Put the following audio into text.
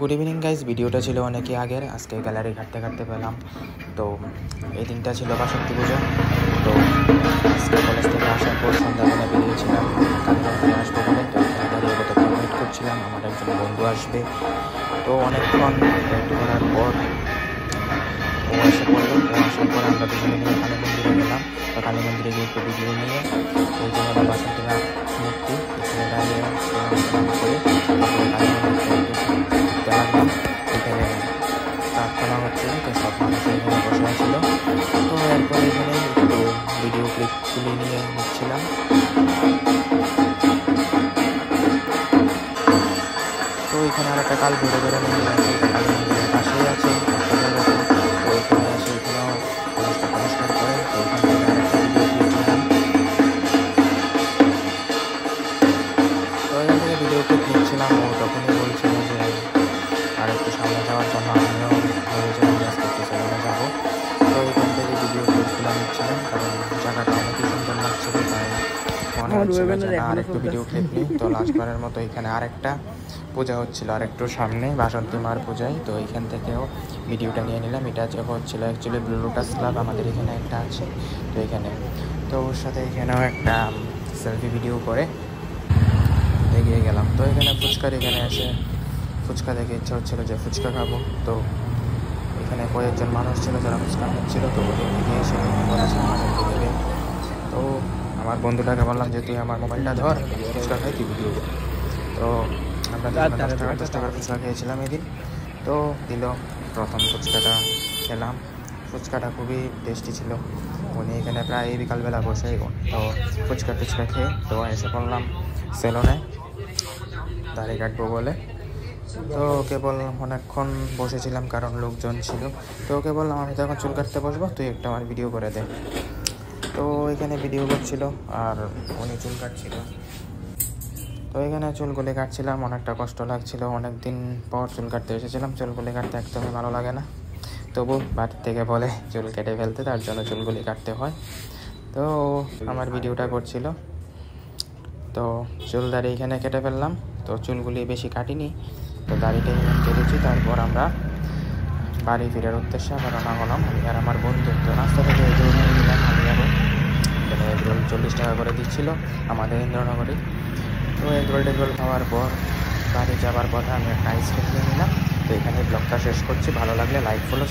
Good evening guys, ভিডিওটা ছিল অনেকই আগের। আজকে গ্যালারি ঘাটতে পেলাম। তো এই দিনটা ছিল বাসন্তী পুজো। তো আজকে কলেজ থেকে আসার পর সন্ধ্যাবেলা বেরিয়েছিলাম কালীমন্দিরে আসবো বলে। তো দাঁড়িয়ে কতক্ষণ ওয়েট করছিলাম, আমার একজন বন্ধু আসবে। তো অনেকক্ষণ ওয়েট করার পর ও এসে পড়লো। ও আসার পর আমরা দুজনে মিলে কালী মন্দিরে গেলাম। তো কালী মন্দিরে গিয়ে একটু ভিডিও নিয়ে এই যে হলো বাসন্তী মার মূর্তি, এখানে দাঁড়িয়ে করে কালী মন্দিরটা ঘুরতে লাগলাম। এখানে প্রার্থনা হচ্ছিল, তো সব মানুষ এখানে বসে ছিল। তো এরপরে এখানে একটু ভিডিও ক্লিপ তুলে নিয়ে নিচ্ছিলাম। তো এখানে আর একটা কাল ঘুরে ঘুরে মন্দির আছে, কালী মন্দিরের পাশেই আছে একটা জায়গাতে। তো এখানে এসে এখানেও কলেজটা পরিষ্কার করে, তো ওখান থেকে আরেকটা ভিডিও ক্লিপ নিলাম। তো এখান থেকে ভিডিও ক্লিপ নিচ্ছিলাম। ও তখনই বলছিল যে আর একটু সামনে যাওয়ার জন্য। আমিও ভেবেছিলাম যে আজকে একটু সেলুনে যাবো। তো এখান থেকে ভিডিও ক্লিপগুলো নিচ্ছিলাম, কারণ জায়গাটা অনেকই সুন্দর লাগছিল। তাই মনে হচ্ছিল যে না, আর একটু ভিডিও ক্লিপ নিই। তো লাস্টবারের মতো এখানে আরেকটা পূজা হচ্ছিল, আরেকটু সামনে বাসন্তী মার পূজায়। তো এইখান থেকেও ভিডিওটা নিয়ে নিলাম। এটা যে হচ্ছিলো অ্যাকচুয়ালি ব্লু লোটাস ক্লাব, আমাদের এখানে একটা আছে। তো এখানে তো ওর সাথে এখানেও একটা সেলফি ভিডিও করে এগিয়ে গেলাম। তো এখানে ফুচকার এখানে এসে ফুচকা দেখে ইচ্ছা হচ্ছিলো যে ফুচকা খাবো। তো এখানে কয়েকজন মানুষ ছিল যারা ফুচকা খাচ্ছিলো। তো ওদের দিকে এসে বলেছে আমাদেরকে দেবে। তো আমার বন্ধুটাকে বললাম যে তুই আমার মোবাইলটা ধর, ফুচকা খাই, তুই ভিডিও কর। তো আমরা 10 টাকার ফুচকা খেয়েছিলাম এদিন। তো দিল, প্রথম ফুচকাটা খেলাম। ফুচকাটা খুবই টেস্টি ছিল। উনি এখানে প্রায় বিকালবেলা বসে তো ফুচকা খেয়ে তো এসে পড়লাম সেলুনে দাড়ি কাটবো বলে। তো ওকে বললাম, অনেকক্ষণ বসেছিলাম কারণ লোকজন ছিল। তো ওকে বললাম আমি তো এখন চুল কাটতে বসবো, তুই একটা আমার ভিডিও করে দে। তো এখানে ভিডিও করছিল আর উনি চুল কাটছিল। তো এখানে চুলগুলি কাটছিলাম, অনেকটা কষ্ট লাগছিল। অনেক দিন পর চুল কাটতে এসেছিলাম। চুলগুলি কাটতে একদমই ভালো লাগে না, তবু বাড়ির থেকে বলে চুল কেটে ফেলতে, তার জন্য চুলগুলি কাটতে হয়। তো আমার ভিডিওটা করছিল। তো চুল দাড়ি এখানে কেটে ফেললাম। তো চুলগুলি বেশি কাটিনি, তো দাড়িটা এখানে কেটেছি। তারপর আমরা বাড়ি ফেরার উদ্দেশ্যে আবার রান্না হলাম, আমি আর আমার বন্ধু। তো রাস্তা থেকে এগরোল নিয়ে নিলাম। আমি আরও এখানে এগরোল 40 টাকা করে দিচ্ছিল আমাদের ইন্দ্রনগরে। তো এগরোল খাওয়ার পর বাড়ি যাওয়ার পথে আমি একটা আইসক্রিম নিয়ে নিলাম। তো এখানে ব্লগটা শেষ করছি। ভালো লাগলে লাইক ফলো